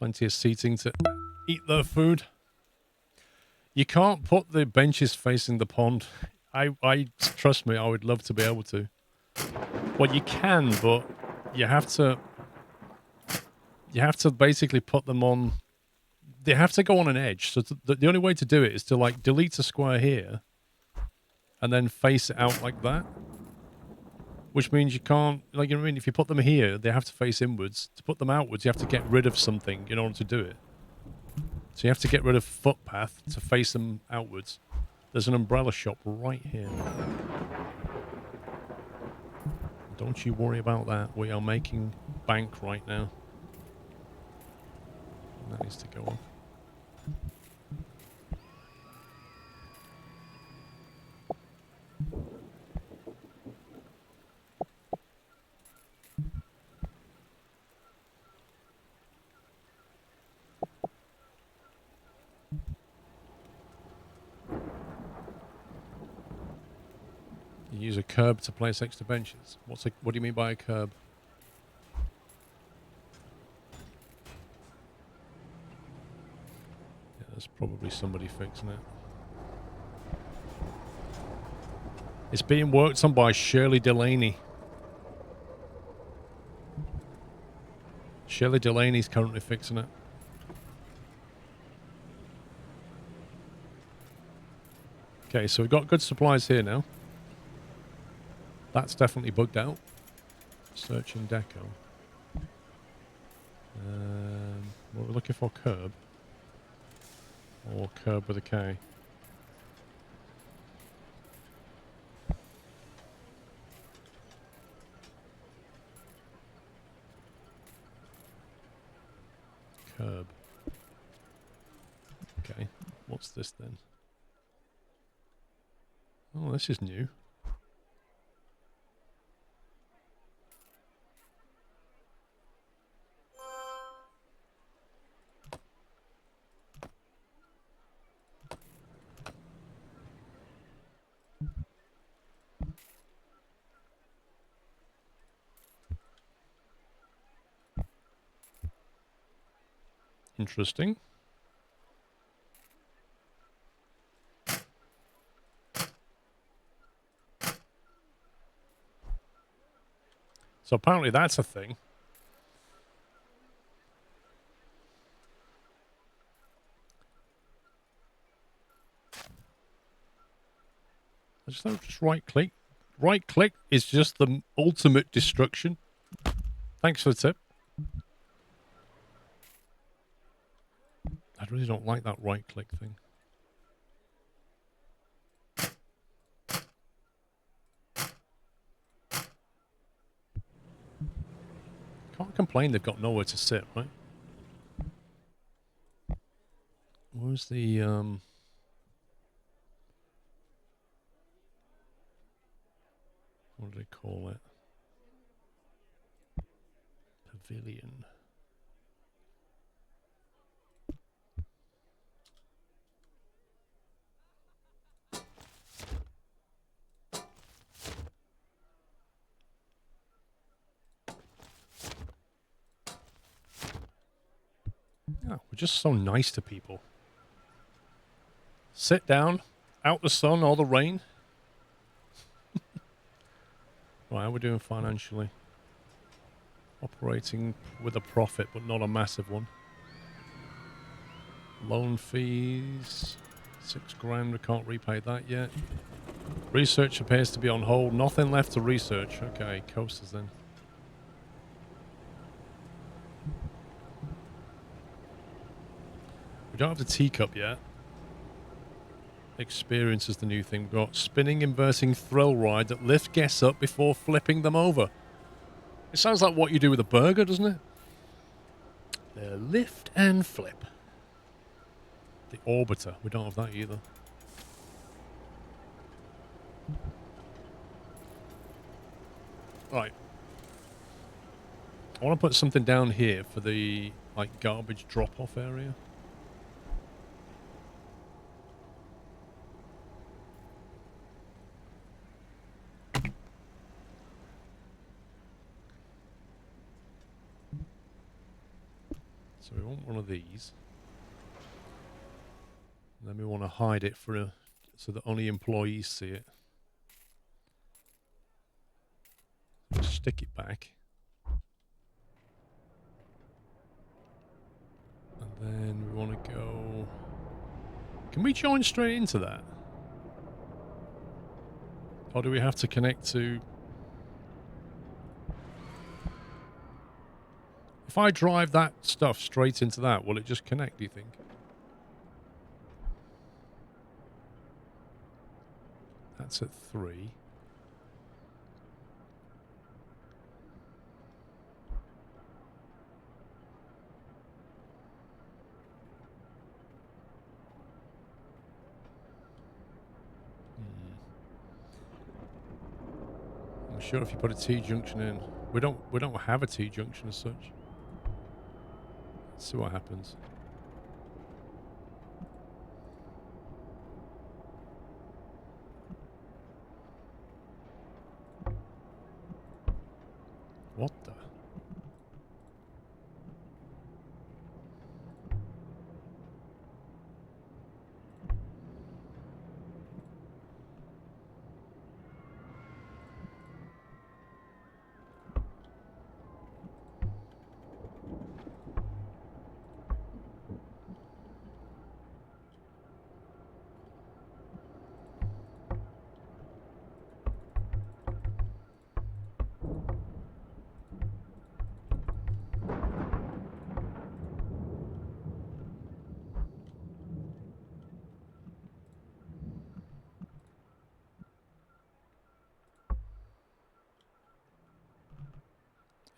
Plenty of seating to eat their food. You can't put the benches facing the pond. I trust me, I would love to be able to. Well, you can, but you have to basically put them on. They have to go on an edge. So the only way to do it is to like delete a square here and then face it out like that. Which means you can't, like, you know what I mean? If you put them here, they have to face inwards. To put them outwards, you have to get rid of something in order to do it. So you have to get rid of footpath to face them outwards. There's an umbrella shop right here. Don't you worry about that. We are making bank right now. And that needs to go on. You use a curb to place extra benches. What do you mean by a curb? Yeah, there's probably somebody fixing it. It's being worked on by Shirley Delaney. Shirley Delaney's currently fixing it. Okay, so we've got good supplies here now. That's definitely bugged out. Searching deco. What we're looking for, curb. Or curb with a K. Curb. Okay, what's this then? Oh, this is new. Interesting. So apparently that's a thing. I just don't just right click. Right click is just the ultimate destruction. Thanks for the tip. I really don't like that right click thing. Can't complain they've got nowhere to sit, right? Where's the what do they call it? Pavilion. Yeah, we're just so nice to people. Sit down, out the sun or the rain. Right, how are we doing financially? Operating with a profit, but not a massive one. Loan fees, 6 grand, we can't repay that yet. Research appears to be on hold, nothing left to research. Okay, coasters then. We don't have the teacup yet. Experience is the new thing. We've got spinning, inverting thrill ride that lift guests up before flipping them over. It sounds like what you do with a burger, doesn't it? The lift and flip. The orbiter. We don't have that either. Right. I want to put something down here for the like garbage drop-off area. So we want one of these. And then we want to hide it so that only employees see it. Just stick it back. And then we want to go... Can we join straight into that? Or do we have to connect to... If I drive that stuff straight into that, will it just connect, do you think? That's at 3. I'm sure if you put a T-junction in... We don't have a T-junction as such. Let's see what happens. What the?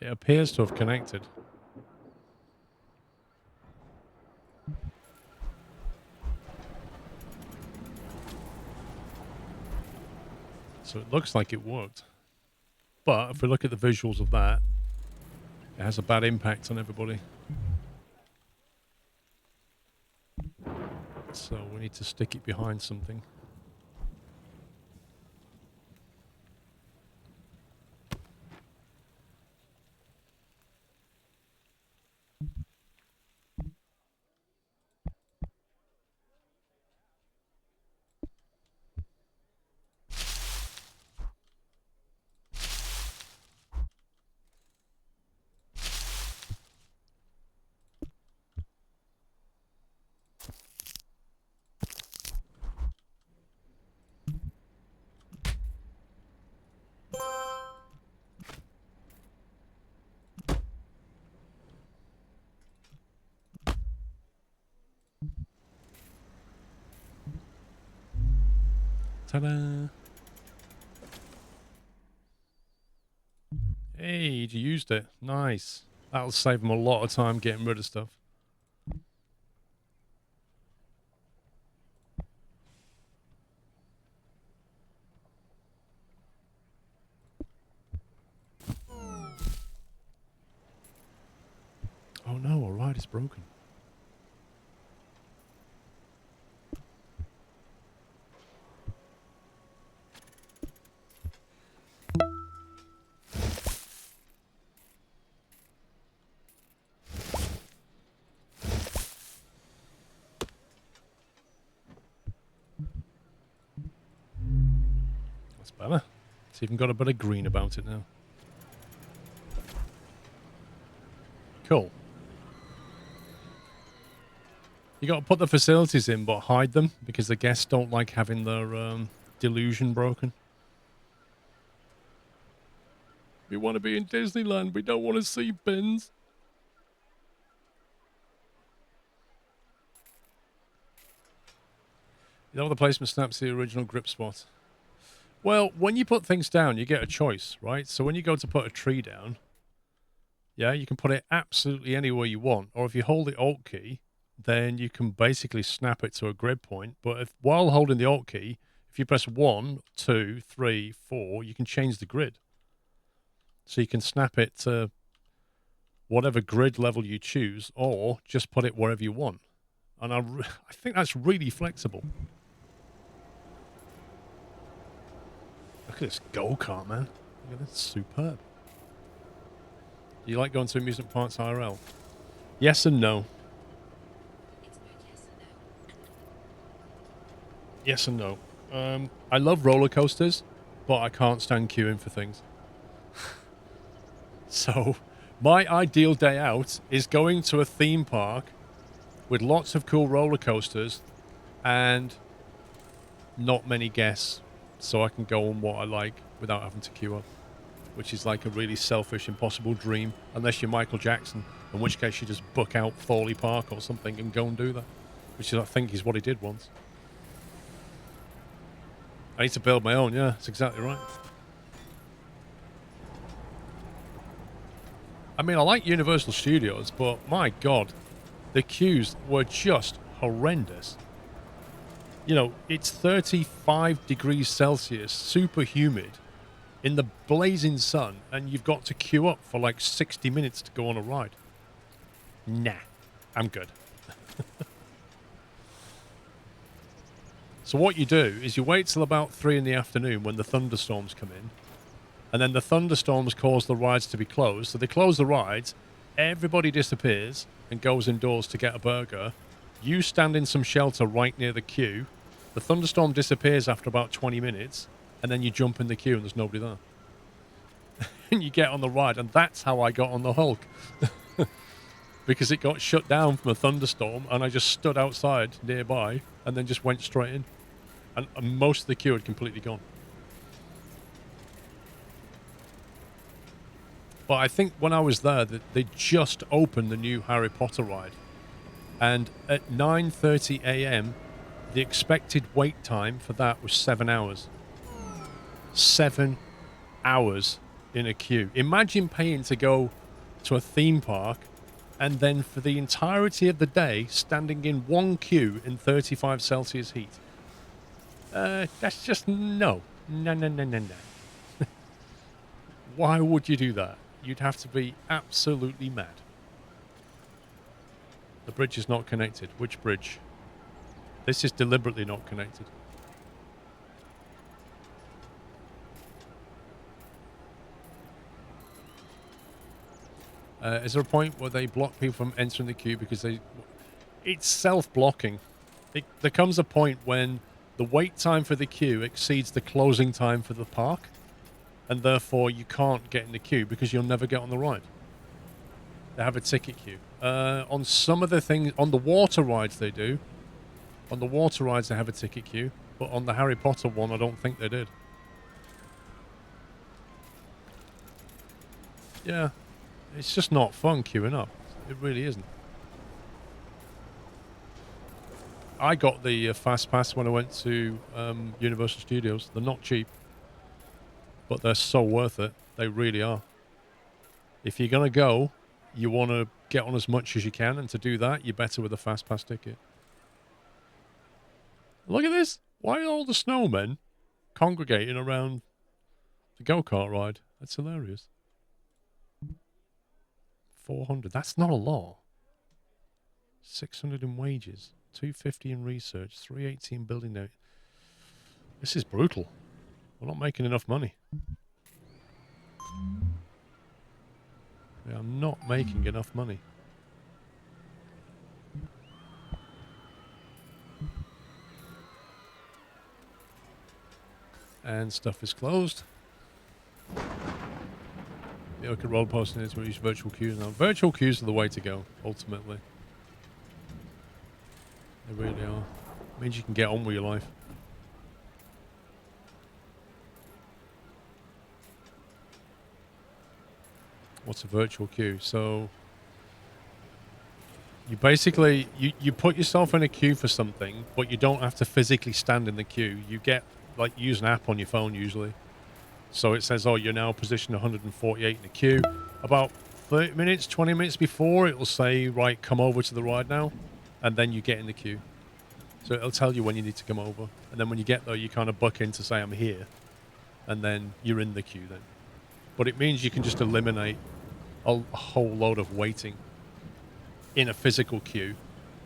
It appears to have connected. So it looks like it worked. But if we look at the visuals of that, it has a bad impact on everybody. So we need to stick it behind something. Ta-da! Hey, you used it. Nice. That'll save them a lot of time getting rid of stuff. Oh no, alright, it's broken. That's better. It's even got a bit of green about it now. Cool. You got to put the facilities in, but hide them because the guests don't like having their delusion broken. We want to be in Disneyland. We don't want to see bins. You know, the placement snaps the original grip spot. Well, when you put things down, you get a choice, right? So when you go to put a tree down, yeah, you can put it absolutely anywhere you want. Or if you hold the Alt key, then you can basically snap it to a grid point. But while holding the Alt key, if you press 1, 2, 3, 4, you can change the grid. So you can snap it to whatever grid level you choose, or just put it wherever you want. And I think that's really flexible. Look at this go-kart, man. Look at this, superb. You like going to amusement parks IRL? Yes and no. Yes and no. I love roller coasters, but I can't stand queuing for things. So, my ideal day out is going to a theme park with lots of cool roller coasters and not many guests, so I can go on what I like without having to queue up, which is like a really selfish, impossible dream, unless you're Michael Jackson, in which case you just book out Thorley Park or something and go and do that, which is, I think, is what he did once. I need to build my own, yeah, that's exactly right. I mean, I like Universal Studios, but my God, the queues were just horrendous. You know, it's 35 degrees Celsius, super humid, in the blazing sun, and you've got to queue up for like 60 minutes to go on a ride. Nah, I'm good. So what you do is you wait till about 3 in the afternoon when the thunderstorms come in, and then the thunderstorms cause the rides to be closed. So they close the rides, everybody disappears and goes indoors to get a burger. You stand in some shelter right near the queue. The thunderstorm disappears after about 20 minutes, and then you jump in the queue and there's nobody there. And you get on the ride, and that's how I got on the Hulk. Because it got shut down from a thunderstorm, and I just stood outside nearby and then just went straight in. And most of the queue had completely gone. But I think when I was there, they just opened the new Harry Potter ride. And at 9:30 a.m., the expected wait time for that was 7 hours. 7 hours in a queue. Imagine paying to go to a theme park and then for the entirety of the day standing in one queue in 35 Celsius heat. That's just no. No. Why would you do that? You'd have to be absolutely mad. The bridge is not connected. Which bridge? This is deliberately not connected. Is there a point where they block people from entering the queue because it's self-blocking? There comes a point when the wait time for the queue exceeds the closing time for the park, and therefore you can't get in the queue because you'll never get on the ride. They have a ticket queue. On some of the things, on the water rides they do. On the water rides they have a ticket queue, but on the Harry Potter one I don't think they did. Yeah, it's just not fun queuing up. It really isn't. I got the Fast Pass when I went to Universal Studios. They're not cheap, but they're so worth it. They really are. If you're going to go, you want to get on as much as you can, and to do that, you're better with a Fast Pass ticket. Look at this. Why are all the snowmen congregating around the go-kart ride? That's hilarious. 400. That's not a lot. 600 in wages. 250 in research. 380 in building note. This is brutal. We're not making enough money. We are not making enough money. And stuff is closed. Yeah, we could roll posting this. We use virtual queues now. Virtual queues are the way to go, ultimately. They really are. It means you can get on with your life. What's a virtual queue? So you basically you put yourself in a queue for something, but you don't have to physically stand in the queue. You get use an app on your phone usually. So it says, oh, you're now positioned 148 in the queue. About 30 minutes, 20 minutes before, it will say, right, come over to the ride now. And then you get in the queue. So it'll tell you when you need to come over. And then when you get there, you kind of buck in to say, I'm here. And then you're in the queue then. But it means you can just eliminate a whole load of waiting in a physical queue.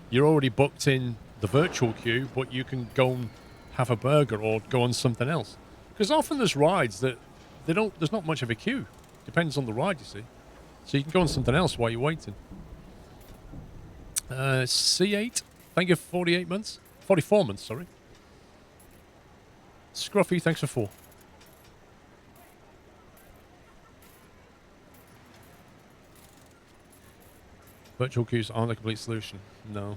You're already booked in the virtual queue, but you can go and have a burger or go on something else. Because often there's rides that there's not much of a queue. Depends on the ride, you see. So you can go on something else while you're waiting. C8. Thank you for 48 months. 44 months, sorry. Scruffy, thanks for 4. Virtual queues aren't a complete solution. No.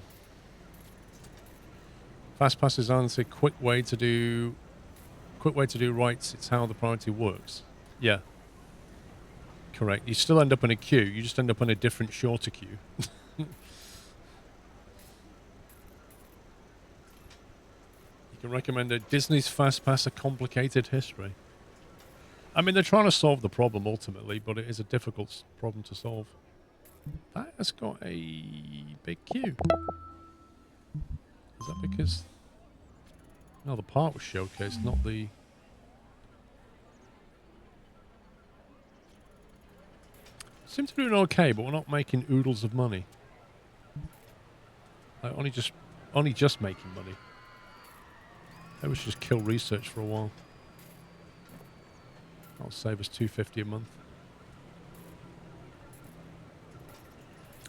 Fast passes aren't a quick way to do rights. It's how the priority works. Yeah. Correct. You still end up in a queue. You just end up in a different, shorter queue. You can recommend a Disney's Fast Pass, A Complicated History. I mean, they're trying to solve the problem ultimately, but it is a difficult problem to solve. That has got a big queue. Is that because... No, the part was showcased, not the... Seems to be doing okay, but we're not making oodles of money. Like, only just making money. Maybe we should just kill research for a while. That'll save us $250 a month.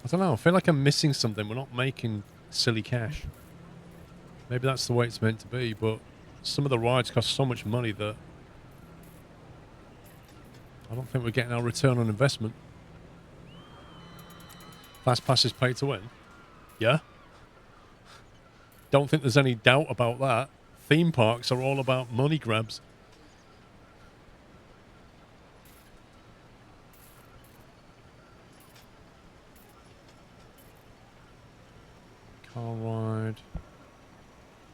I don't know, I feel like I'm missing something. We're not making silly cash. Maybe that's the way it's meant to be, but some of the rides cost so much money that I don't think we're getting our return on investment. Fast Pass is pay to win. Yeah. Don't think there's any doubt about that. Theme parks are all about money grabs. Car ride.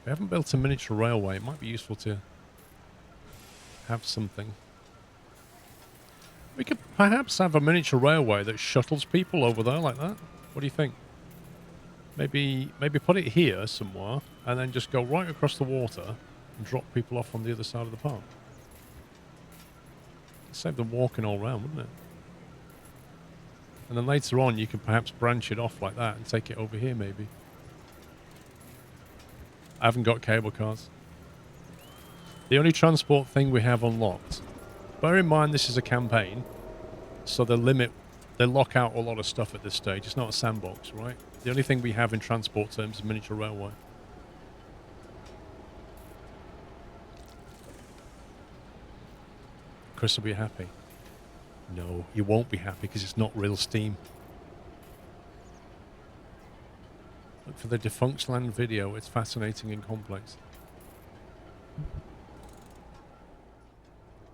We haven't built a miniature railway. It might be useful to have something. We could perhaps have a miniature railway that shuttles people over there like that. What do you think? Maybe put it here somewhere and then just go right across the water and drop people off on the other side of the park. Save them walking all around, wouldn't it? And then later on you can perhaps branch it off like that and take it over here maybe. I haven't got cable cars. The only transport thing we have unlocked. Bear in mind this is a campaign, so they lock out a lot of stuff at this stage. It's not a sandbox, right? The only thing we have in transport terms is miniature railway. Chris will be happy. No, you won't be happy because it's not real Steam. Look for the Defunct Land video. It's fascinating and complex.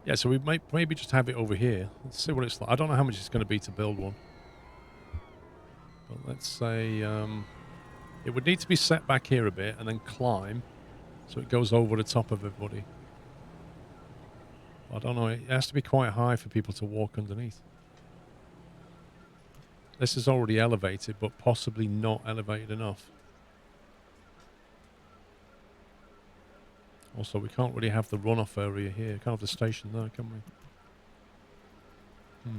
Yeah, so we might maybe just have it over here. Let's see what it's like. I don't know how much it's going to be to build one. But let's say it would need to be set back here a bit and then climb so it goes over the top of everybody. I don't know. It has to be quite high for people to walk underneath. This is already elevated, but possibly not elevated enough. Also, we can't really have the runoff area here. Can't have the station there, can we?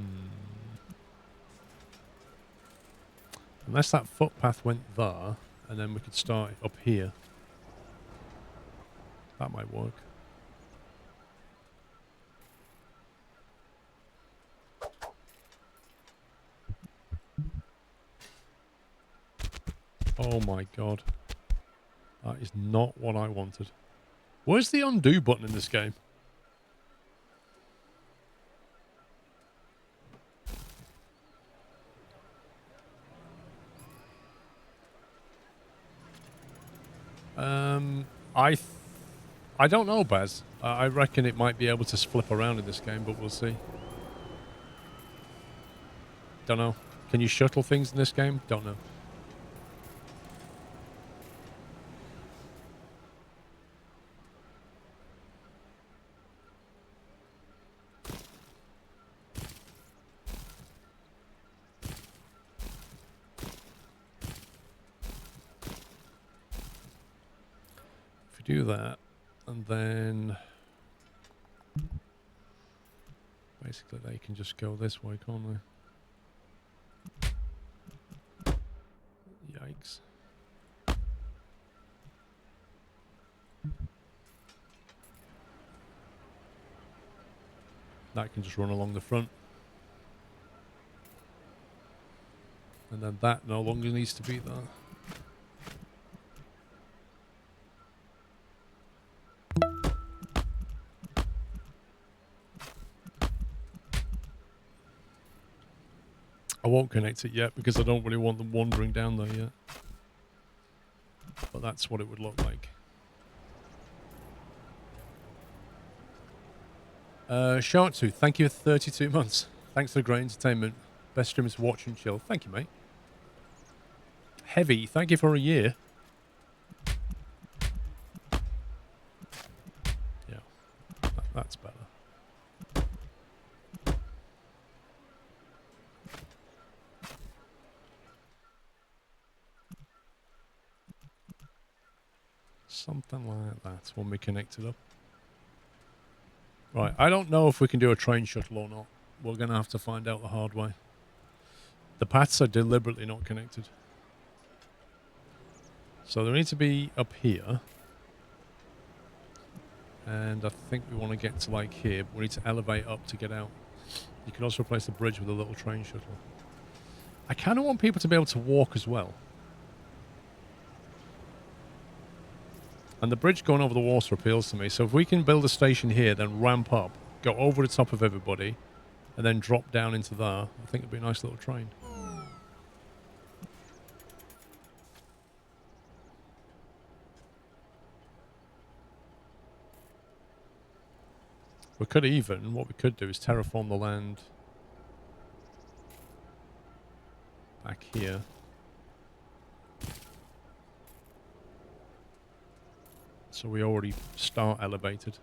Unless that footpath went there, and then we could start up here. That might work. Oh my god. That is not what I wanted. Where's the undo button in this game? I don't know, Baz. I reckon it might be able to flip around in this game, but we'll see. Don't know. Can you shuttle things in this game? Don't know. If we do that, and then basically they can just go this way, can't they? Yikes. That can just run along the front. And then that no longer needs to be there. I won't connect it yet because I don't really want them wandering down there yet. But that's what it would look like. Sharktooth, thank you for 32 months. Thanks for the great entertainment. Best streamers to watch and chill. Thank you, mate. Heavy, thank you for a year. Yeah, that's better. Something like that when we connect it up. Right, I don't know if we can do a train shuttle or not. We're going to have to find out the hard way. The paths are deliberately not connected. So they need to be up here. And I think we want to get to like here, but we need to elevate up to get out. You can also replace the bridge with a little train shuttle. I kind of want people to be able to walk as well. And the bridge going over the water appeals to me. So if we can build a station here, then ramp up, go over the top of everybody, and then drop down into there, I think it'd be a nice little train. We could even, what we could do is terraform the land back here. So we already start elevated.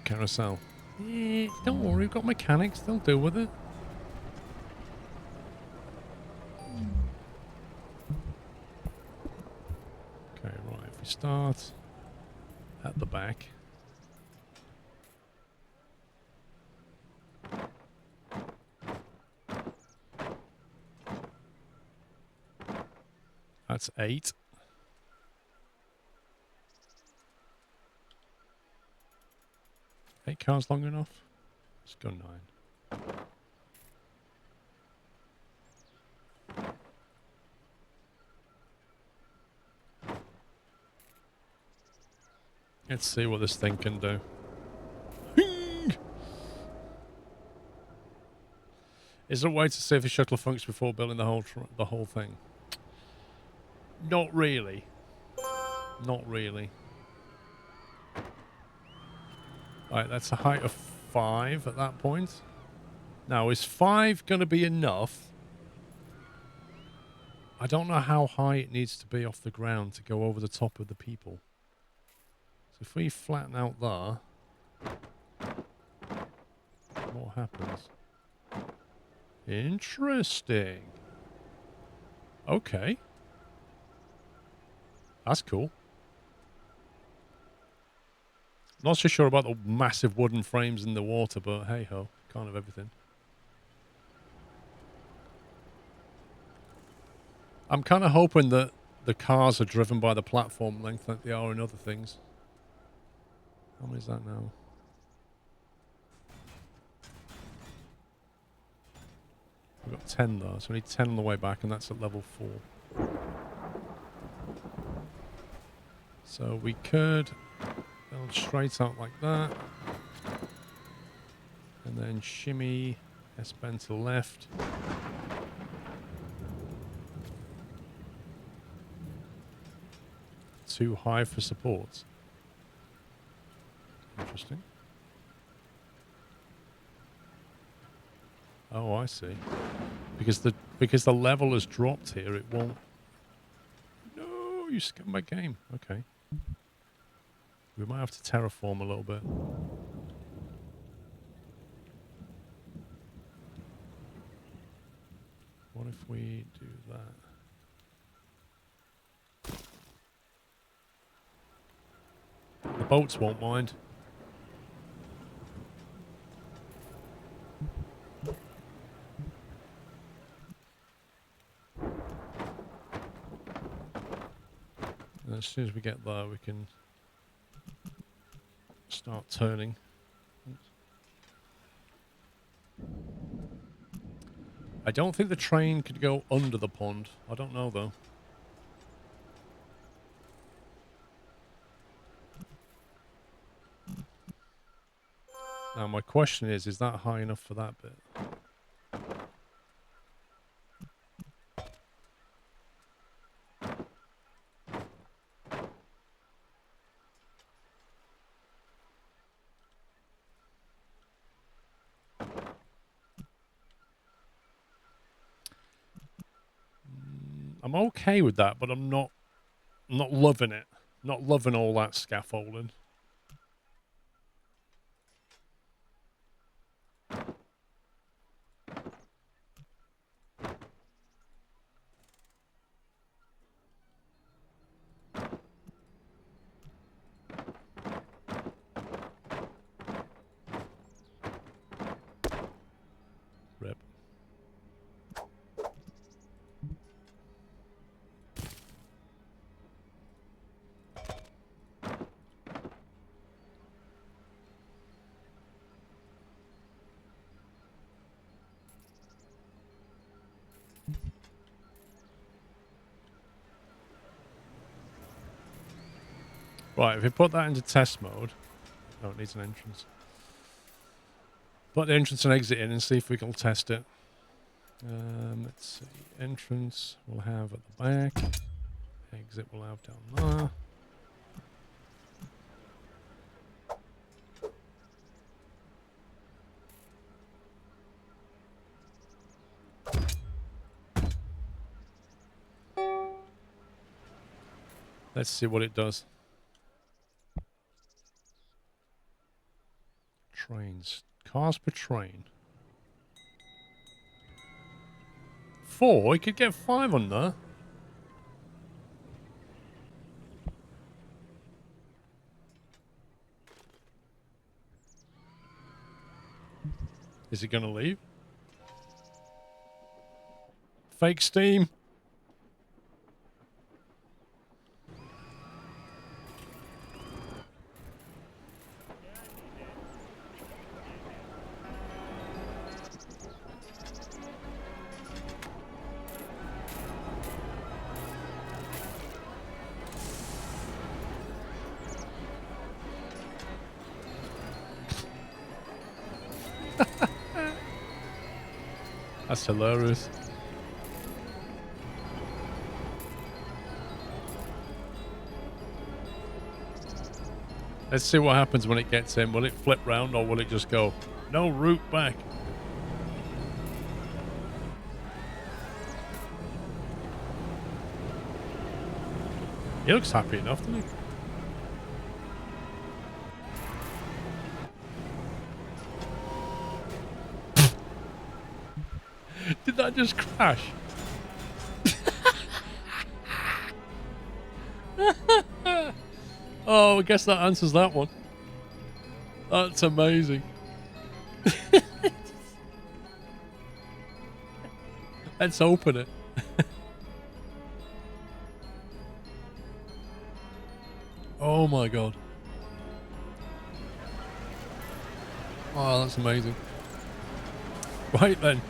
Carousel. Yeah, don't worry, we've got mechanics, they'll deal with it. Okay, right, if we start at the back. That's 8. Eight cars long enough? Let's go 9. Let's see what this thing can do. Is there a way to see if the shuttle functions before building the whole thing? Not really. Not really. Right, that's a height of 5 at that point. Now, is 5 going to be enough? I don't know how high it needs to be off the ground to go over the top of the people. So if we flatten out there, what happens? Interesting. Okay. That's cool. Not so sure about the massive wooden frames in the water, but hey ho, kind of everything. I'm kind of hoping that the cars are driven by the platform length like they are in other things. How many is that now? We've got 10 though, so we need 10 on the way back, and that's at level 4. So we could build straight out like that. And then shimmy S-bend to the left. Too high for support. Interesting. Oh, I see. Because the level has dropped here, it won't. No, you skipped my game. Okay. We might have to terraform a little bit. What if we do that? The boats won't mind. And as soon as we get there, we can start turning. I don't think the train could go under the pond. I don't know, though. Now my question is that high enough for that bit? I'm okay with that, but I'm not loving it. Not loving all that scaffolding. Rip. Right, if we put that into test mode... Oh, it needs an entrance. Put the entrance and exit in and see if we can test it. Let's see. Entrance we'll have at the back. Exit we'll have down there. Let's see what it does. Trains. Cars per train. 4? We could get 5 on there. Is it going to leave? Fake steam. That's hilarious. Let's see what happens when it gets in. Will it flip round or will it just go, no route back? He looks happy enough, doesn't he? Did that just crash? Oh, I guess that answers that one. That's amazing. Let's open it. Oh my god. Oh, that's amazing. Right then.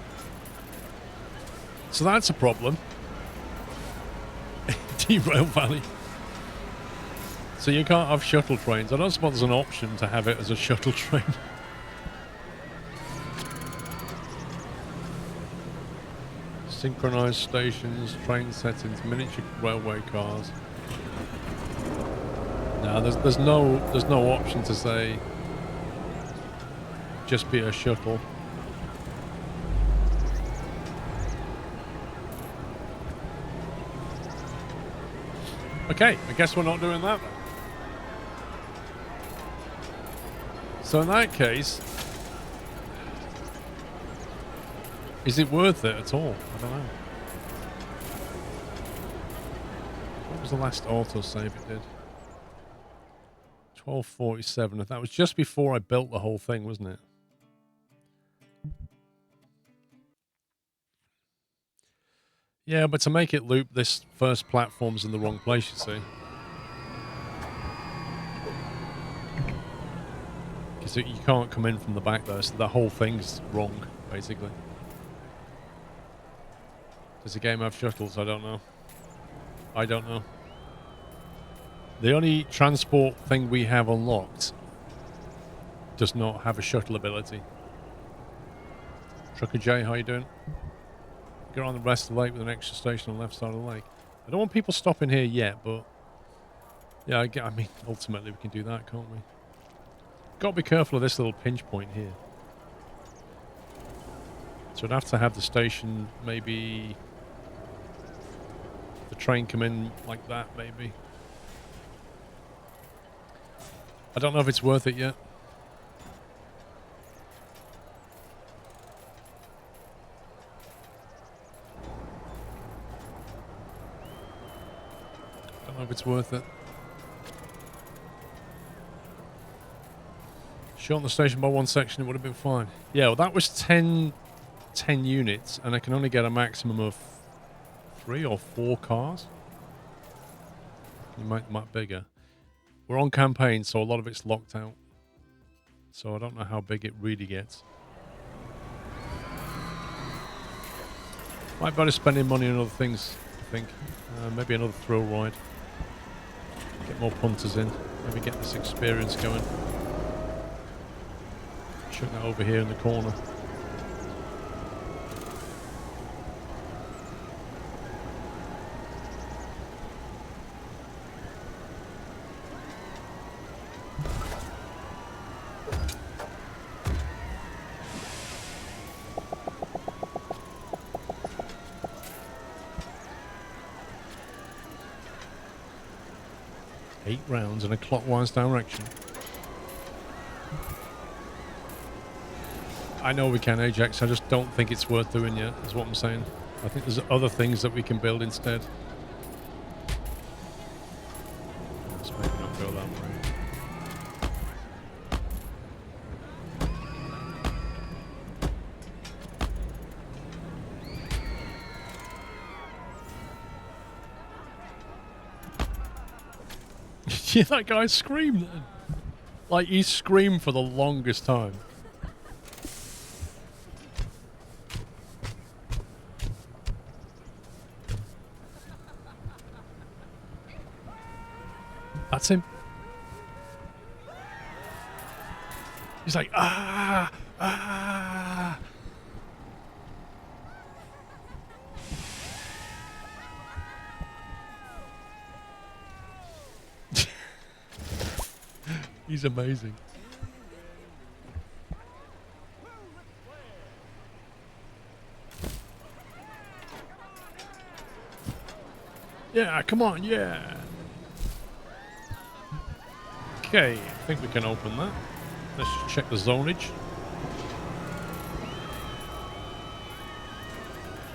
So that's a problem. Derail Valley. So you can't have shuttle trains. I don't suppose there's an option to have it as a shuttle train. Synchronized stations, train settings, miniature railway cars. No, there's no option to say just be a shuttle. Okay, I guess we're not doing that then. So in that case, is it worth it at all? I don't know. What was the last autosave it did? 1247. That was just before I built the whole thing, wasn't it? Yeah, but to make it loop, this first platform's in the wrong place, you see. Because you can't come in from the back there, so the whole thing's wrong, basically. Does the game have shuttles? I don't know. I don't know. The only transport thing we have unlocked does not have a shuttle ability. Trucker J, how you doing? Get on the rest of the lake with an extra station on the left side of the lake. I don't want people stopping here yet, but yeah, I mean, ultimately we can do that, can't we? Got to be careful of this little pinch point here. So I'd have to have the station, maybe the train come in like that, maybe. I don't know if it's worth it yet. Don't know if it's worth it. Shorten the station by one section, it would have been fine. Yeah, well that was 10 units, and I can only get a maximum of 3 or 4 cars. You might bigger. We're on campaign, so a lot of it's locked out. So I don't know how big it really gets. Might better spending money on other things, I think. Maybe another thrill ride. Get more punters in. Maybe get this experience going. Chuck that over here in the corner. Rounds in a clockwise direction. I know we can, Ajax. I just don't think it's worth doing yet, is what I'm saying. I think there's other things that we can build instead. Let's maybe not go that way. Yeah, that guy screamed then. Like, he screamed for the longest time. That's him. He's like, ah, ah. He's amazing. Yeah, come on, yeah. Okay, I think we can open that. Let's just check the zonage.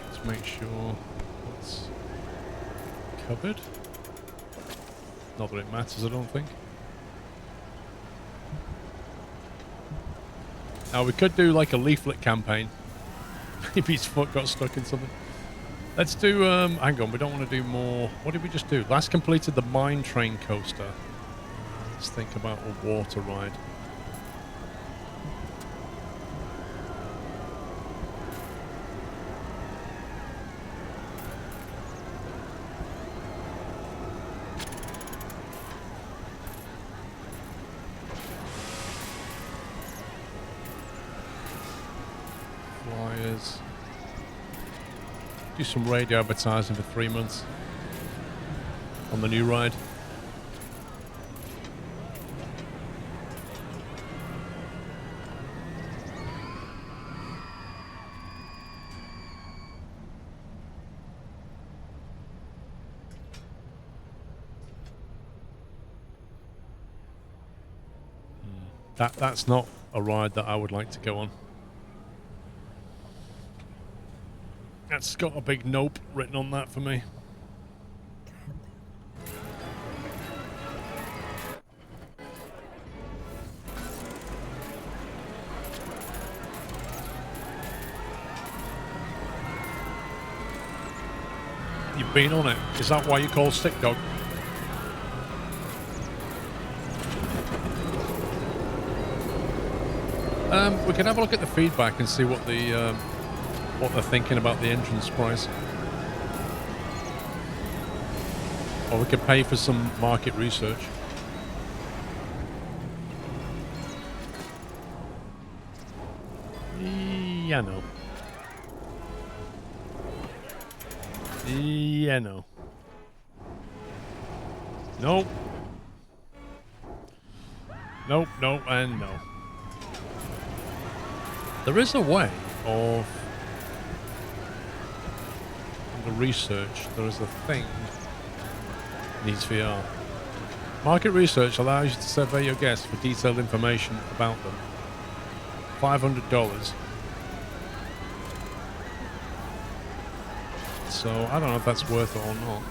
Let's make sure it's covered. Not that it matters, I don't think. Now we could do like a leaflet campaign. Maybe his foot got stuck in something. Let's do, hang on, we don't want to do more. What did we just do? Last completed the mine train coaster. Let's think about a water ride. Flyers. Do some radio advertising for 3 months on the new ride. That's not a ride that I would like to go on. That's got a big nope written on that for me. You've been on it. Is that why you call Stick Dog? We can have a look at the feedback and see what they're thinking about the entrance price. Or we could pay for some market research. Yeah, no. Yeah, no. Nope. Nope, nope, and no. There is a way of... the research, there is a thing needs VR. Market research allows you to survey your guests for detailed information about them. $500. So I don't know if that's worth it or not.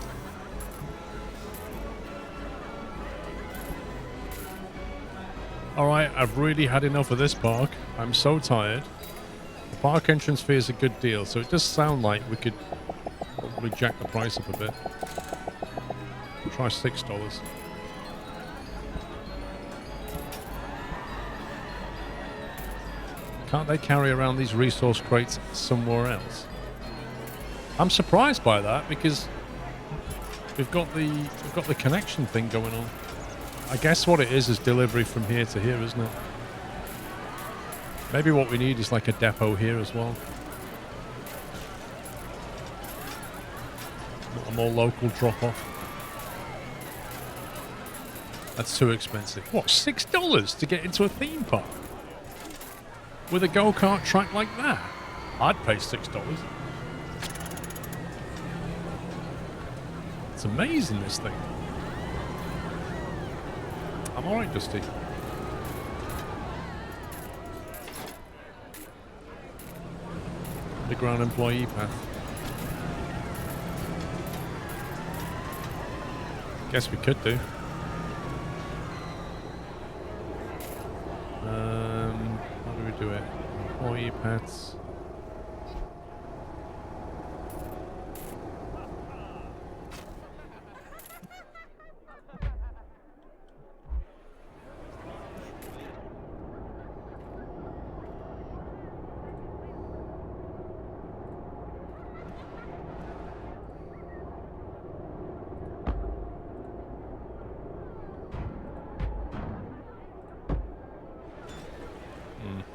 Alright, I've really had enough of this park. I'm so tired. The park entrance fee is a good deal, so it does sound like we could probably jack the price up a bit. Try $6. Can't they carry around these resource crates somewhere else? I'm surprised by that because we've got the connection thing going on. I guess what it is delivery from here to here, isn't it? Maybe what we need is like a depot here as well. A more local drop-off. That's too expensive. What, $6 to get into a theme park? With a go-kart track like that? I'd pay $6. It's amazing, this thing. I'm alright, Dusty. Underground employee path. Guess we could do. How do we do it? Employee paths.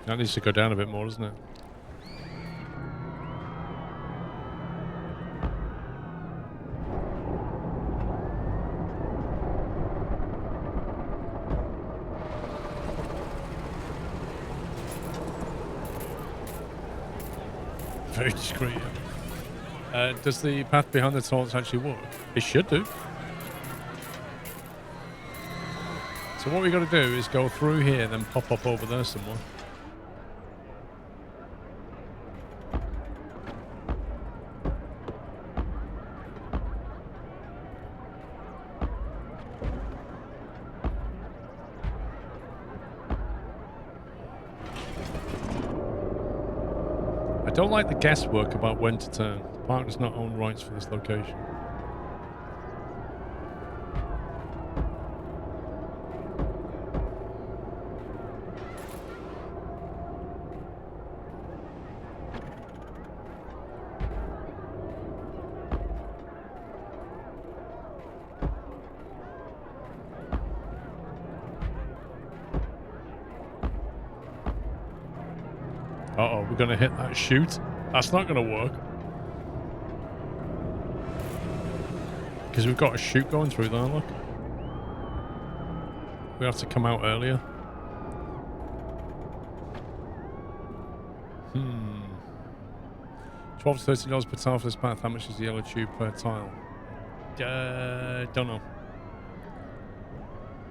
That needs to go down a bit more, doesn't it? Very discreet. Does the path behind the taunts actually work? It should do. So what we got to do is go through here, then pop up over there somewhere. I don't like the guesswork about when to turn. The park does not own rights for this location. Uh-oh, we're going to hit that chute. That's not going to work. Because we've got a chute going through there, look. We have to come out earlier. $12 to $13 per tile for this path. How much is the yellow tube per tile? Don't know.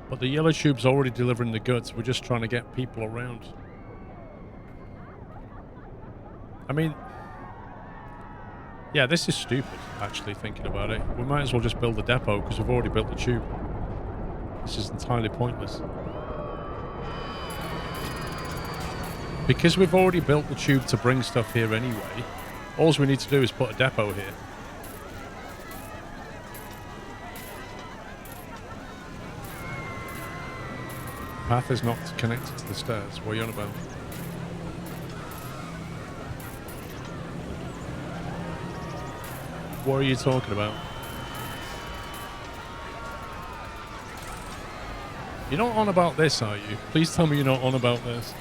But the yellow tube's already delivering the goods. We're just trying to get people around. I mean, yeah, this is stupid, actually, thinking about it. We might as well just build a depot, because we've already built the tube. This is entirely pointless. Because we've already built the tube to bring stuff here anyway, all we need to do is put a depot here. The path is not connected to the stairs. What are you on about? What are you talking about? You're not on about this, are you? Please tell me you're not on about this.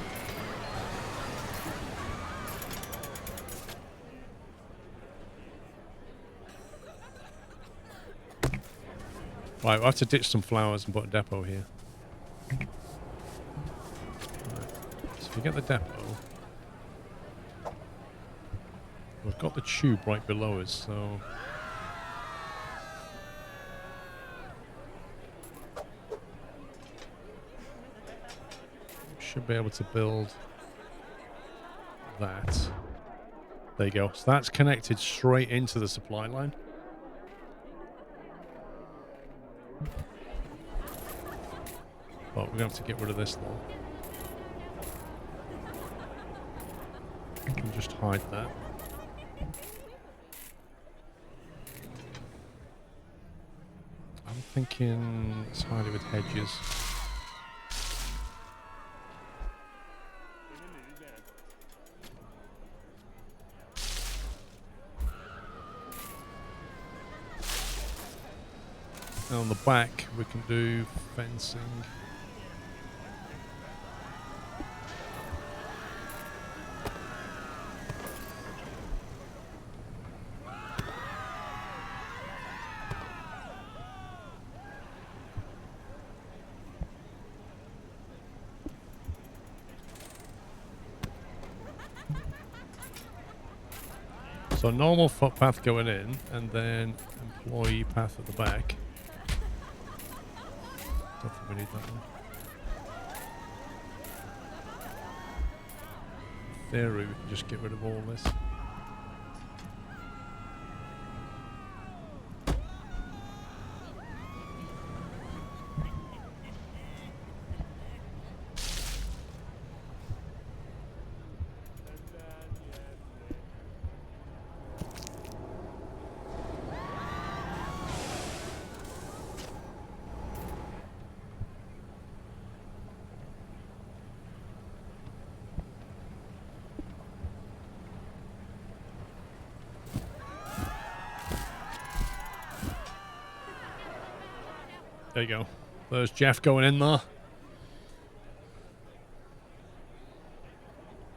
Right, we'll have to ditch some flowers and put a depot here. Right. So if you get the depot, we've got the tube right below us, so should be able to build that. There you go. So that's connected straight into the supply line. But we're going to have to get rid of this though. And just hide that. I'm thinking let's hide it with hedges. And on the back we can do fencing. So normal footpath going in, and then employee path at the back. Don't think we need that one. In theory, we can just get rid of all this. There you go. There's Jeff going in there.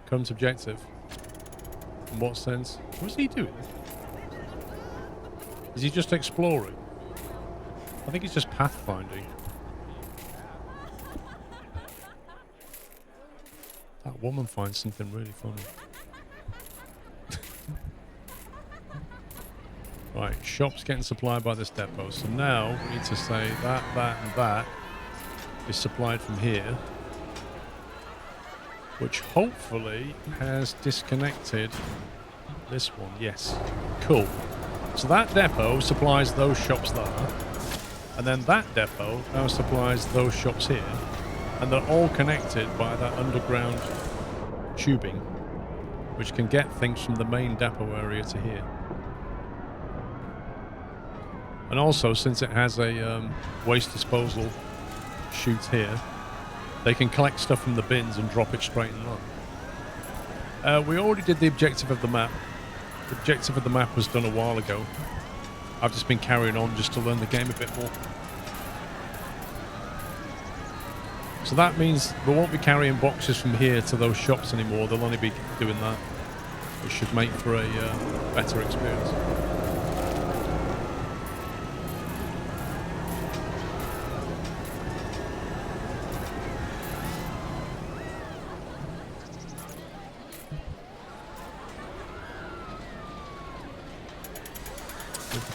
Current objective. In what sense? What's he doing? Is he just exploring? I think he's just pathfinding. That woman finds something really funny. Right, shop's getting supplied by this depot. So now we need to say that, and that is supplied from here. Which hopefully has disconnected this one. Yes. Cool. So that depot supplies those shops there. And then that depot now supplies those shops here. And they're all connected by that underground tubing, which can get things from the main depot area to here. And also, since it has a waste disposal chute here, they can collect stuff from the bins and drop it straight in there. We already did the objective of the map. The objective of the map was done a while ago. I've just been carrying on just to learn the game a bit more. So that means we won't be carrying boxes from here to those shops anymore. They'll only be doing that, which should make for a better experience.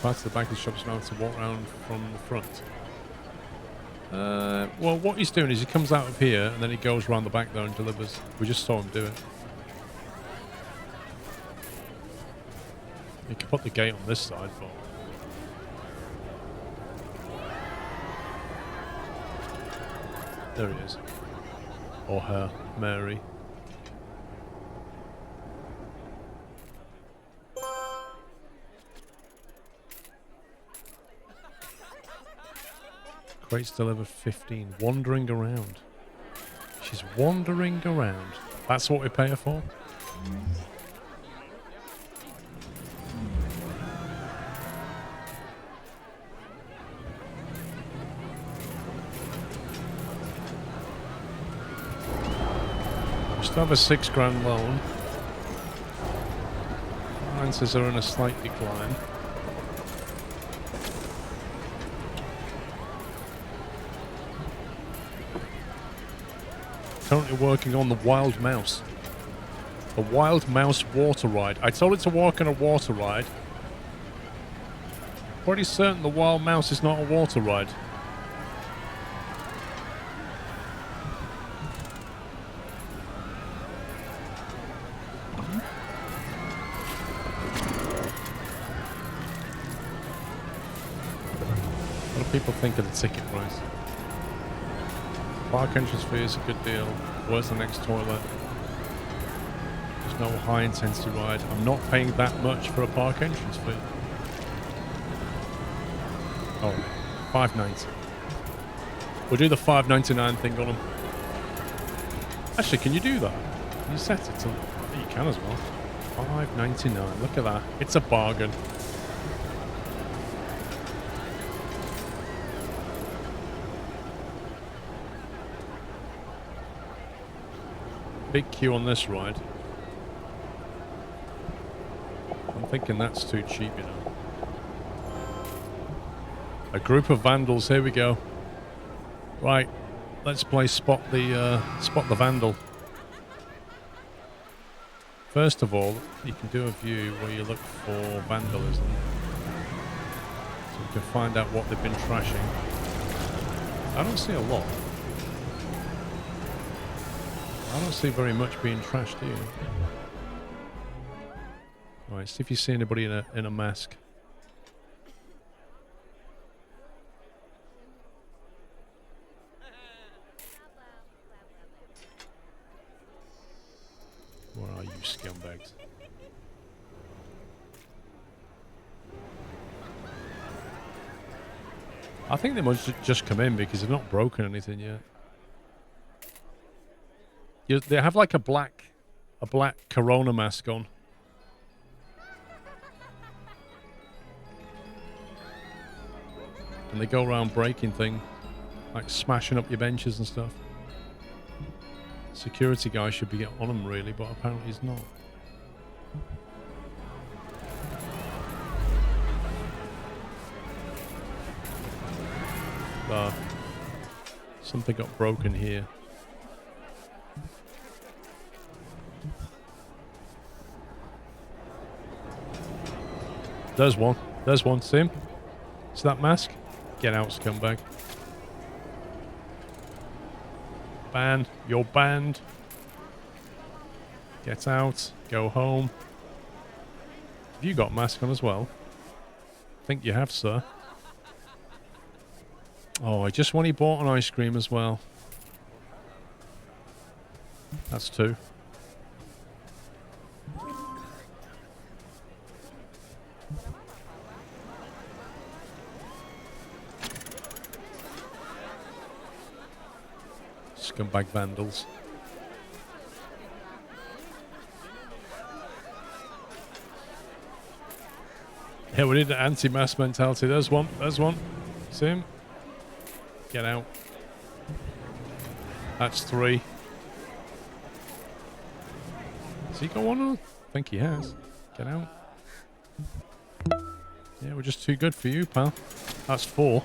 Parts of the back of the shops now to walk around from the front. Well, what he's doing is he comes out of here and then he goes around the back there and delivers. We just saw him do it. You can put the gate on this side, but there he is. Or her, Mary. Crates delivered 15. Wandering around. She's wandering around. That's what we pay her for? We still have a £6,000 loan. Finances are in a slight decline. currently working on the Wild Mouse. The Wild Mouse water ride. I told it to walk on a water ride. Pretty certain the Wild Mouse is not a water ride. What do people think of the ticket price? Park entrance fee is a good deal. Where's the next toilet? There's no high intensity ride. I'm not paying that much for a park entrance fee. Oh, $5.90. We'll do the $5.99 thing on them. Actually, can you do that? Can you set it to... You can as well. $5.99. Look at that. It's a bargain. Big queue on this ride. I'm thinking that's too cheap, you know. A group of vandals. Here we go. Right, let's play spot the vandal. First of all, you can do a view where you look for vandalism, so you can find out what they've been trashing. I don't see a lot. I don't see very much being trashed here. Right, see if you see anybody in a mask. Where are you, scumbags? I think they must just come in because they've not broken anything yet. They have like a black Corona mask on. And they go around breaking things, like smashing up your benches and stuff. Security guy should be on them really, but apparently he's not. Something got broken here. There's one. There's one. See him? See that mask? Get out, scumbag. Banned. You're banned. Get out. Go home. Have you got a mask on as well? I think you have, sir. Oh, I just when he bought an ice cream as well. That's two. Scumbag vandals. Yeah, we need an anti-mask mentality. There's one. There's one. See him? Get out. That's three. Has he got one on? I think he has. Get out. Yeah, we're just too good for you, pal. That's four.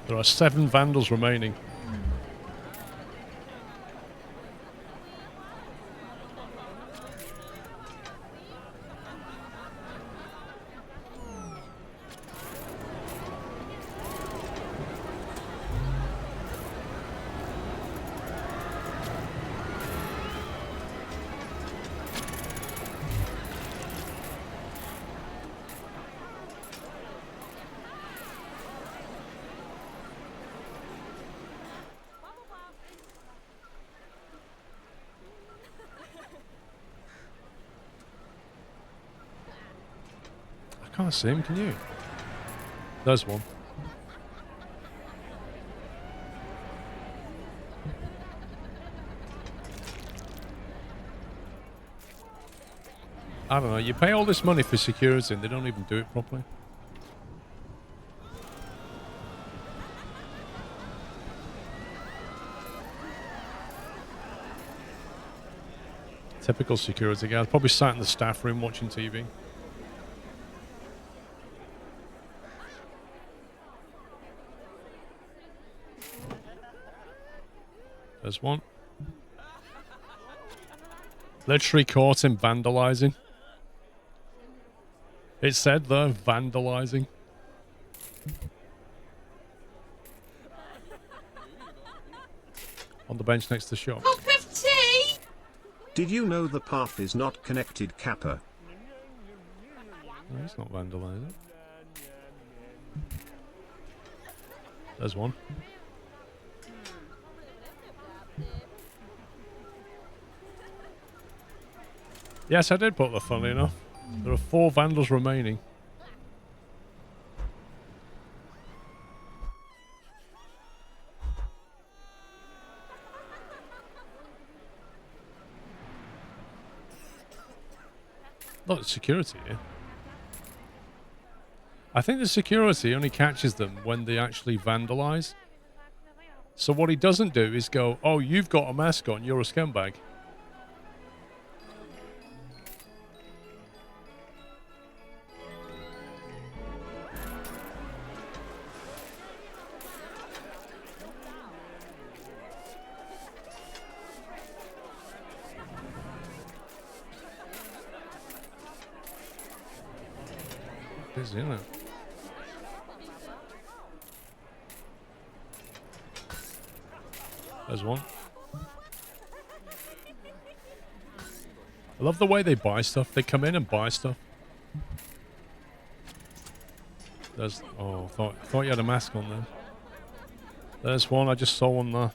There are 7 vandals remaining. I can't see him, can you? There's one. I don't know, you pay all this money for security and they don't even do it properly. Typical security guard. Probably sat in the staff room watching TV. There's one. Literally caught him vandalizing. It said there, vandalizing. On the bench next to the shop. Cup of tea! Did you know the path is not connected, Kappa? No, he's not vandalizing. There's one. Yes, I did put there, funnily enough. There are 4 vandals remaining. Not security here. I think the security only catches them when they actually vandalize. So what he doesn't do is go, oh, you've got a mask on, you're a scumbag. Busy, isn't it? There's one. I love the way they buy stuff. They come in and buy stuff. There's... Oh, thought you had a mask on there. There's one. I just saw one there.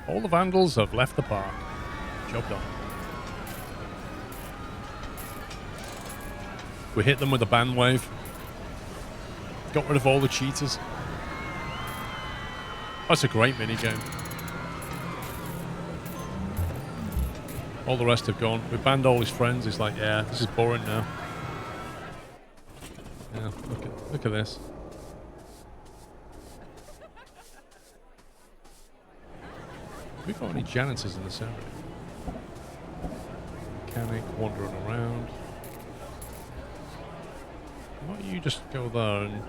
All the vandals have left the park. Job done. We hit them with a ban wave. Got rid of all the cheaters. That's a great minigame. All the rest have gone. We banned all his friends. He's like, yeah, this is boring now. Yeah, look at this. Have we got any janitors in this area? Mechanic wandering around. Why don't you just go there and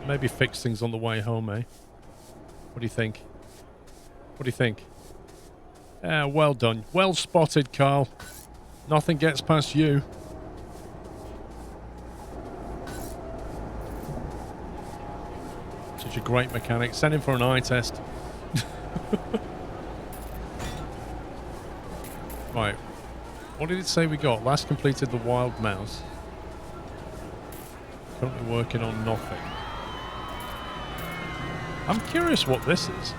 maybe fix things on the way home, eh? What do you think? What do you think? Yeah, well done. Well spotted, Carl. Nothing gets past you. Such a great mechanic. Send him for an eye test. Right. What did it say we got? Last completed the wild mouse. Currently working on nothing. I'm curious what this is.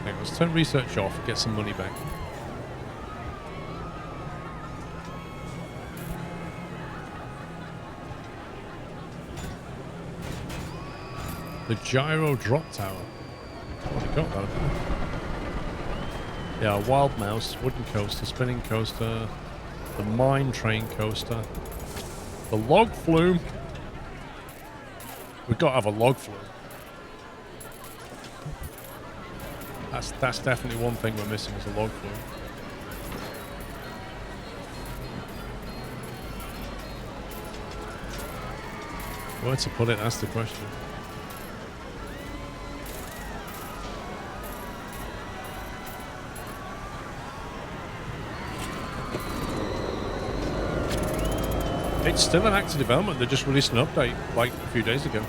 Okay, let's turn research off and get some money back. The gyro drop tower. Already got that. Yeah, wild mouse, wooden coaster, spinning coaster, the mine train coaster, the log flume. We've got to have a log flume. That's definitely one thing we're missing is a log flume. Where to put it, that's the question. It's still an active development. They just released an update like a few days ago.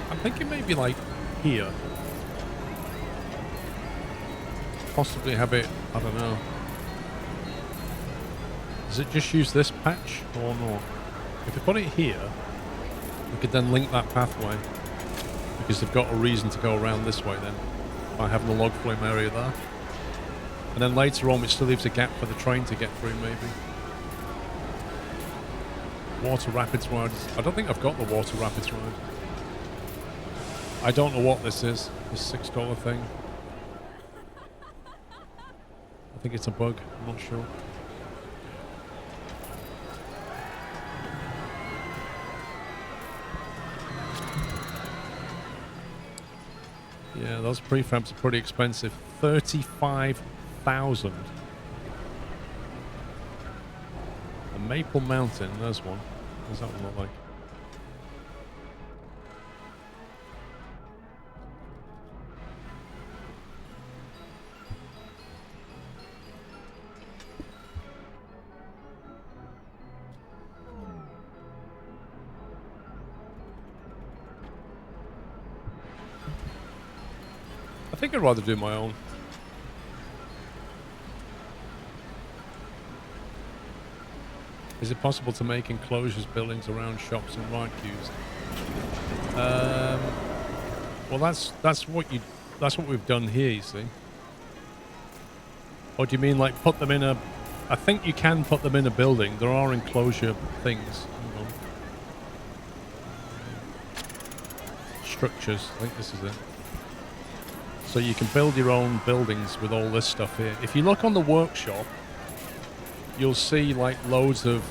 I'm thinking maybe like here. Possibly have it, I don't know. Does it just use this patch or not? If we put it here, we could then link that pathway. Because they've got a reason to go around this way then. By having the log flume area there. And then later on, it still leaves a gap for the train to get through, maybe. Water Rapids Ride. I don't think I've got the Water Rapids Ride. I don't know what this is. This $6 thing. I think it's a bug. I'm not sure. Yeah, those prefabs are pretty expensive. 35,000. The Maple Mountain, there's one. What does that one look like? I think I'd rather do my own. Is it possible to make enclosures buildings around shops and ride queues? Well, that's what we've done here. You see. Or do you mean like put them in a? I think you can put them in a building. There are enclosure things. Hold on. Structures. I think this is it. So you can build your own buildings with all this stuff here. If you look on the workshop, you'll see like loads of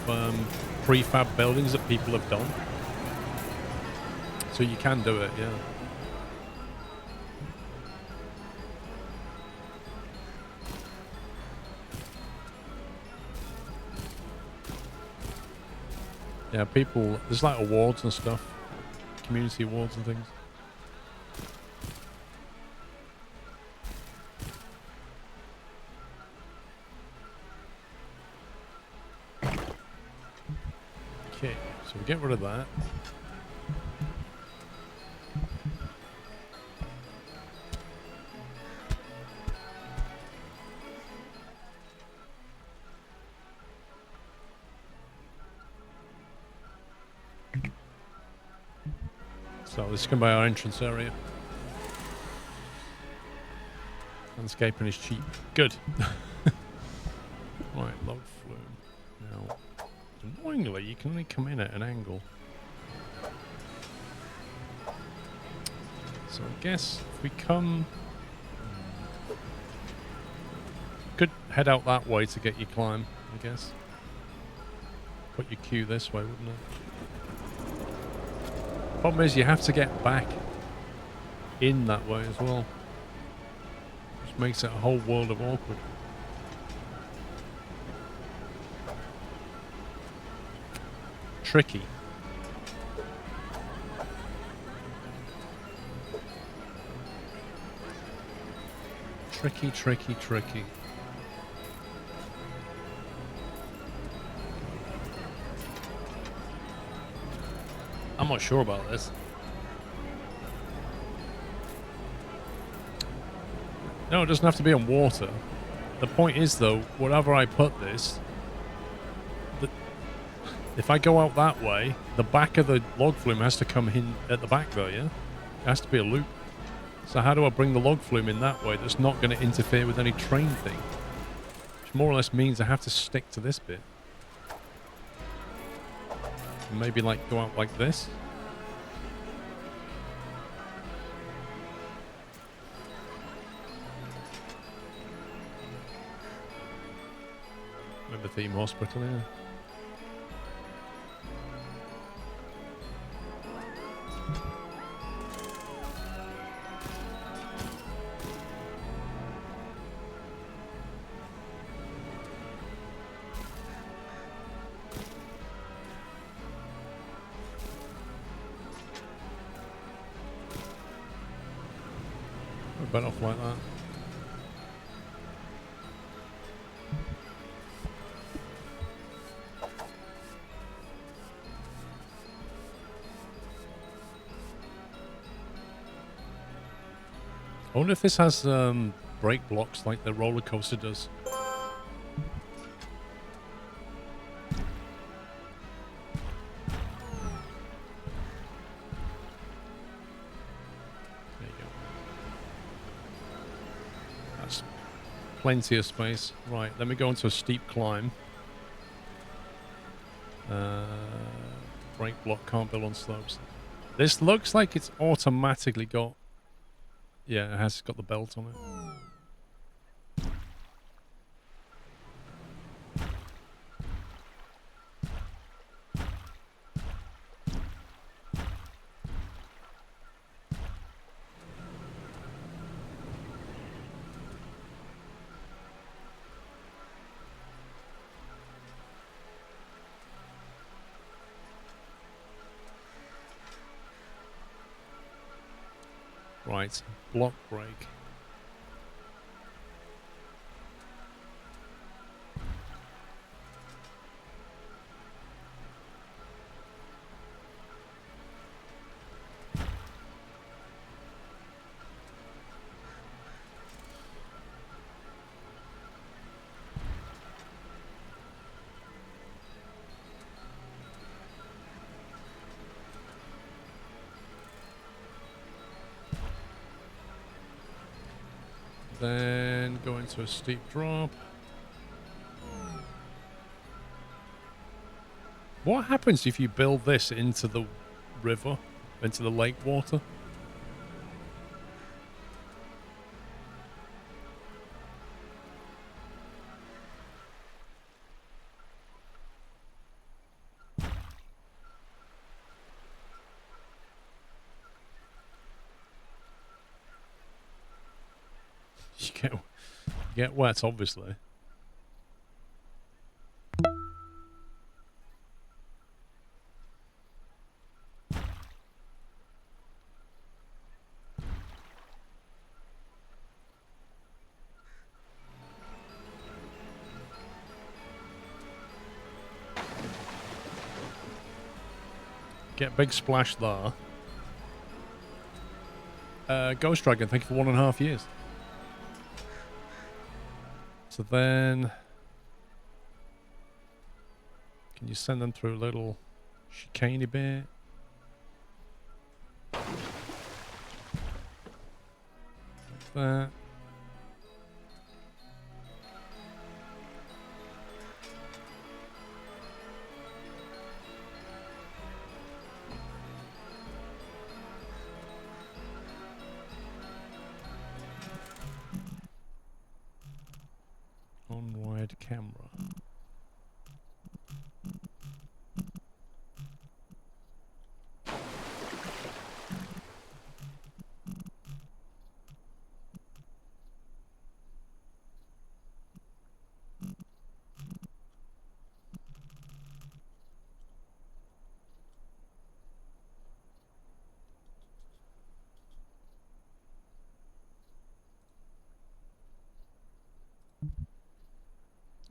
prefab buildings that people have done. So you can do it, yeah. Yeah, people, there's like awards and stuff, community awards and things. Okay, so we get rid of that. So this is going to be our entrance area. Landscaping is cheap. Good. Right, log flume. Now, annoyingly, you can only come in at an angle. So I guess if we come... Could head out that way to get your climb, I guess. Put your queue this way, wouldn't it? Problem is, you have to get back in that way as well. Which makes it a whole world of awkward. Tricky. Tricky, tricky, tricky. I'm not sure about this. No, it doesn't have to be on water. The point is, though, wherever I put this, if I go out that way, the back of the log flume has to come in at the back there, yeah? It has to be a loop. So how do I bring the log flume in that way that's not going to interfere with any train thing? Which more or less means I have to stick to this bit. Maybe like go out like this. Remember Theme Hospital, yeah. Bent off like that. I wonder if this has brake blocks like the roller coaster does. Plenty of space. Right, let me go into a steep climb. Brake block can't build on slopes. This looks like it's automatically got... Yeah, it has got the belt on it. Right, block break. Then go into a steep drop. What happens if you build this into the river, into the lake water? You get wet, obviously. Get big splash there. Ghost Dragon, thank you for 1.5 years. So then, can you send them through a little chicane bit? Like that. On wide camera.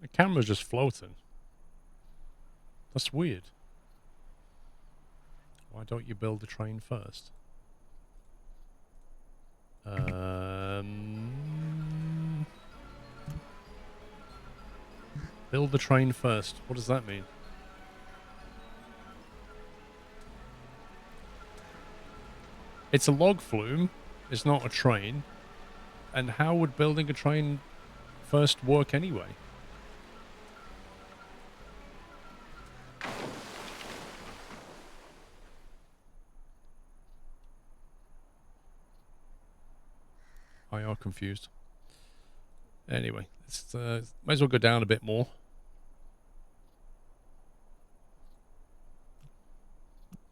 The camera's just floating. That's weird. Why don't you build the train first? Build the train first. What does that mean? It's a log flume. It's not a train. And how would building a train first work anyway? I are confused. Anyway, let's might as well go down a bit more.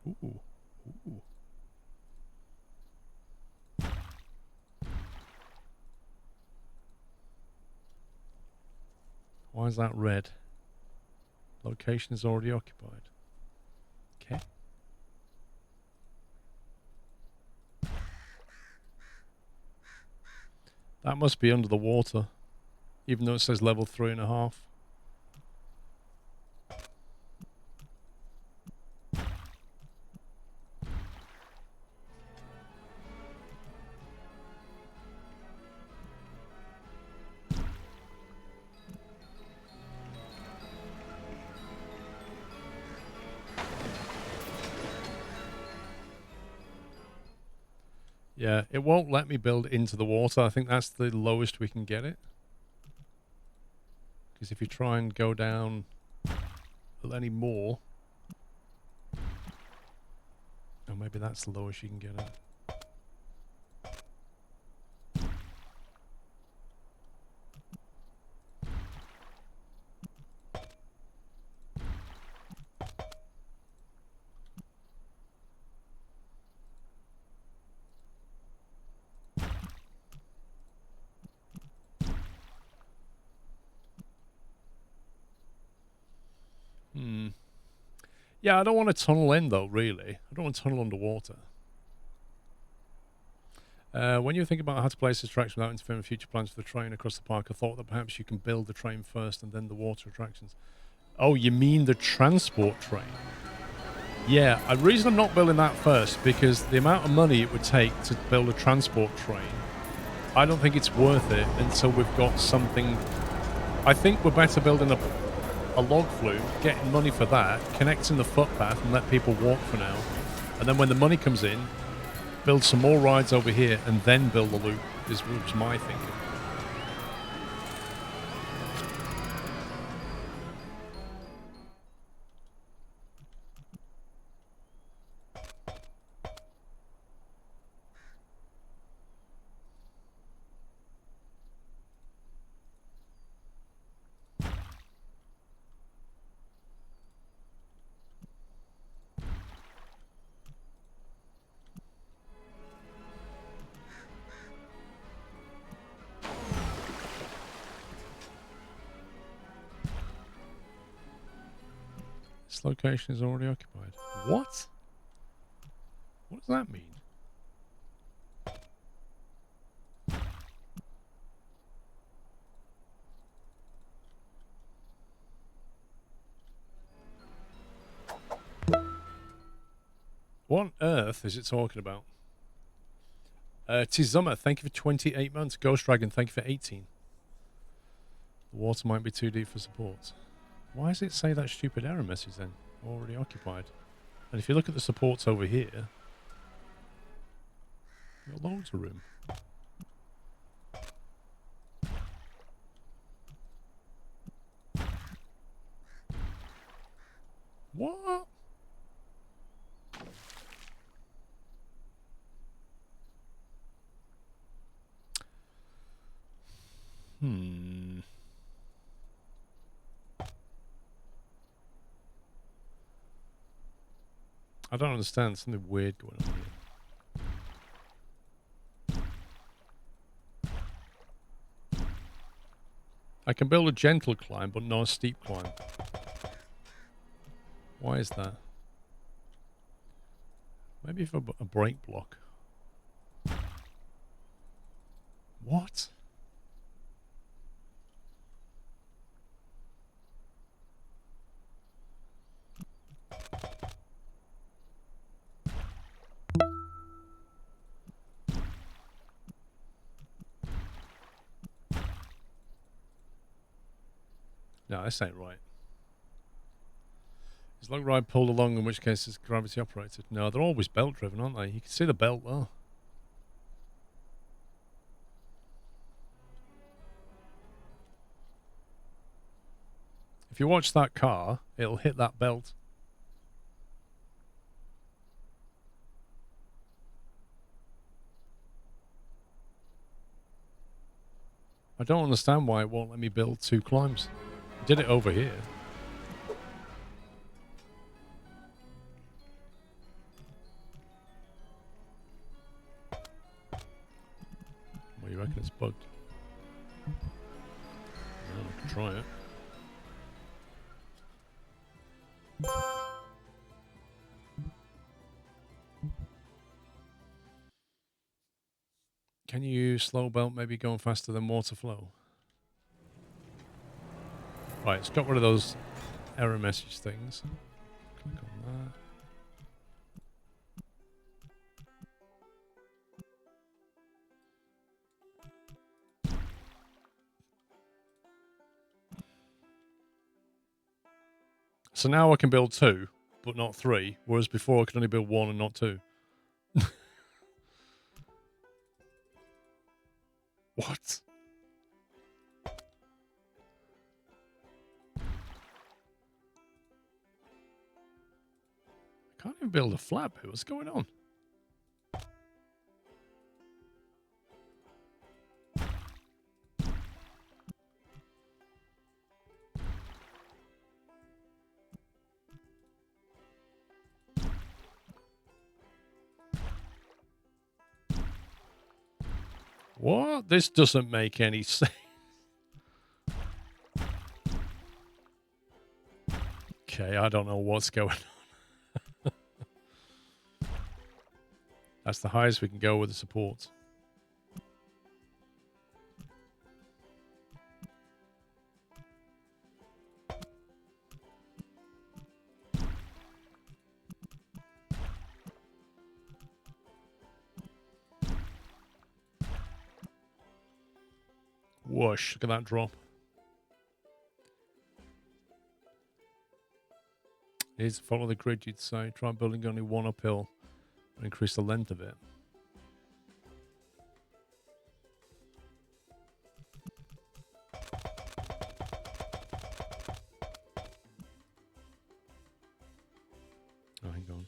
Ooh. Ooh. Why is that red? Location is already occupied. Okay. That must be under the water, even though it says level 3.5. Yeah, it won't let me build into the water. I think that's the lowest we can get it. Because if you try and go down any more... Oh, maybe that's the lowest you can get it. Yeah, I don't want to tunnel in though, really. I don't want to tunnel underwater. When you think about how to place this attraction without interfering with future plans for the train across the park, I thought that perhaps you can build the train first and then the water attractions. Oh, you mean the transport train? Yeah, the reason I'm not building that first, because the amount of money it would take to build a transport train, I don't think it's worth it until we've got something. I think we're better building a log flume, getting money for that, connecting the footpath and let people walk for now. And then when the money comes in, build some more rides over here and then build the loop, was my thinking. This location is already occupied. What? What does that mean? What on earth is it talking about? Tizuma, thank you for 28 months. Ghost Dragon, thank you for 18. The water might be too deep for support. Why does it say that stupid error message then? Already occupied. And if you look at the supports over here, you've got loads of room. What? I don't understand. Something weird going on here. I can build a gentle climb, but not a steep climb. Why is that? Maybe for a break block. What? No, this ain't right. Is log ride pulled along, in which case it's gravity operated? No, they're always belt driven, aren't they? You can see the belt though. If you watch that car, it'll hit that belt. I don't understand why it won't let me build two climbs. I did it over here. Well, you reckon it's bugged? Well, I can try it. Can you slow belt maybe going faster than water flow? Right, it's got rid of those error message things. Click on that. So now I can build two, but not three, whereas before I could only build one and not two. What? I can't even build a flat bit. What's going on? What? This doesn't make any sense. Okay, I don't know what's going on. That's the highest we can go with the support. Whoosh, look at that drop. Here's follow the grid, you'd say. Try building only one uphill and increase the length of it. Oh, hang on.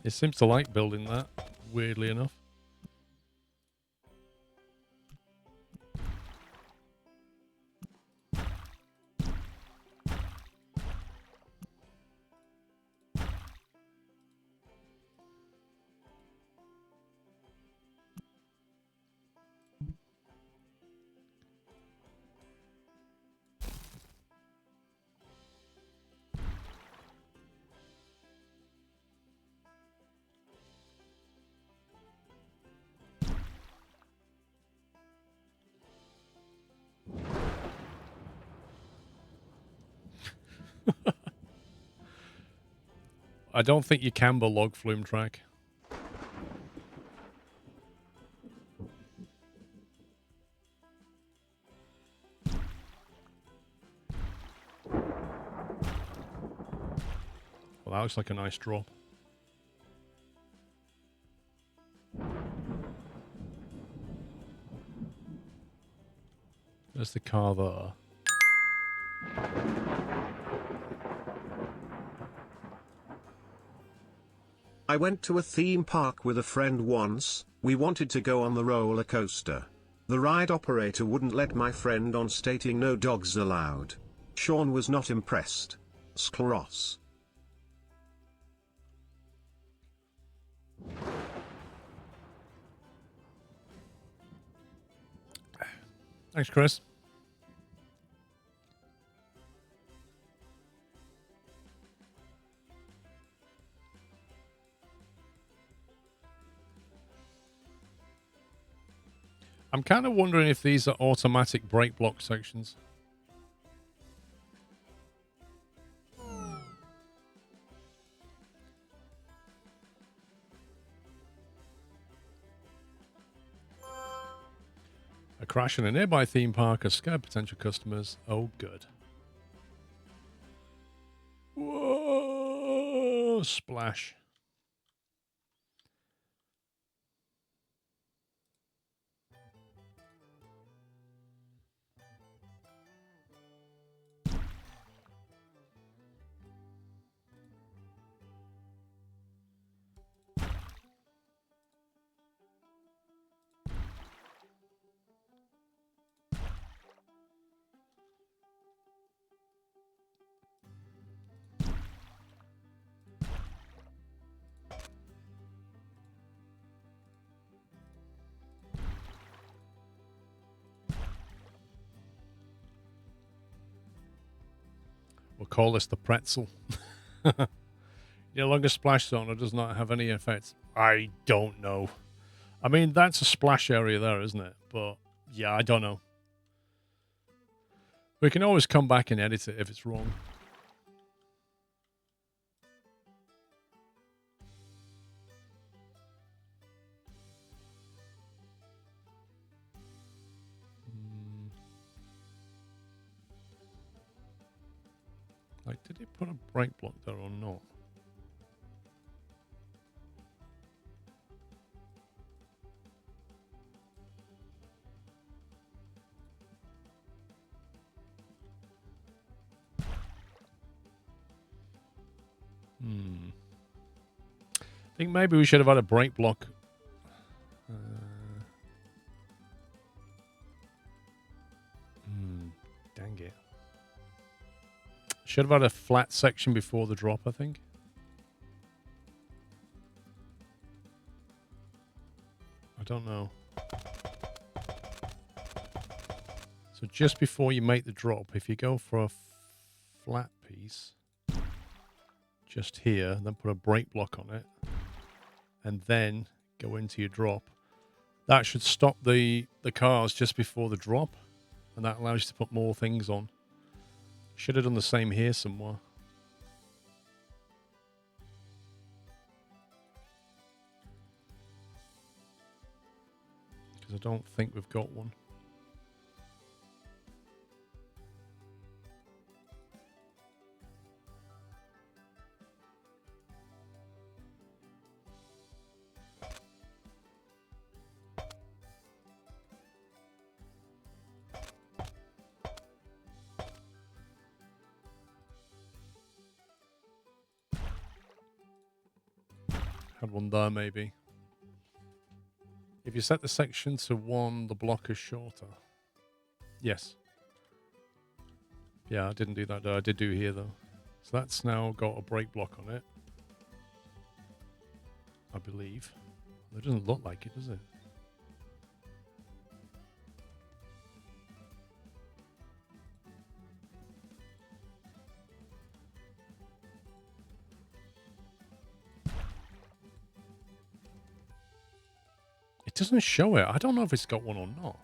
It seems to like building that, weirdly enough. I don't think you can log flume track. Well, that looks like a nice drop. There's the car there. I went to a theme park with a friend once. We wanted to go on the roller coaster. The ride operator wouldn't let my friend on, stating no dogs allowed. Sean was not impressed. Scleros. Thanks, Chris. I'm kind of wondering if these are automatic brake block sections. A crash in a nearby theme park has scared potential customers. Oh, good. Whoa! Splash. We'll call this the pretzel. Your longest splash zone does not have any effects. I don't know. I mean, that's a splash area there, isn't it? But yeah, I don't know. We can always come back and edit it if it's wrong. Like, did he put a brake block there or not? I think maybe we should have had a brake block. Dang it. Should have had a flat section before the drop, I think. I don't know. So just before you make the drop, if you go for a flat piece, just here, then put a brake block on it, and then go into your drop, that should stop the cars just before the drop. And that allows you to put more things on. Should have done the same here somewhere. Because I don't think we've got one. Had one there, maybe. If you set the section to 1, the block is shorter. Yes. Yeah, I didn't do that. I did do here, though. So that's now got a break block on it. I believe. It doesn't look like it, does it? It doesn't show it. I don't know if it's got one or not.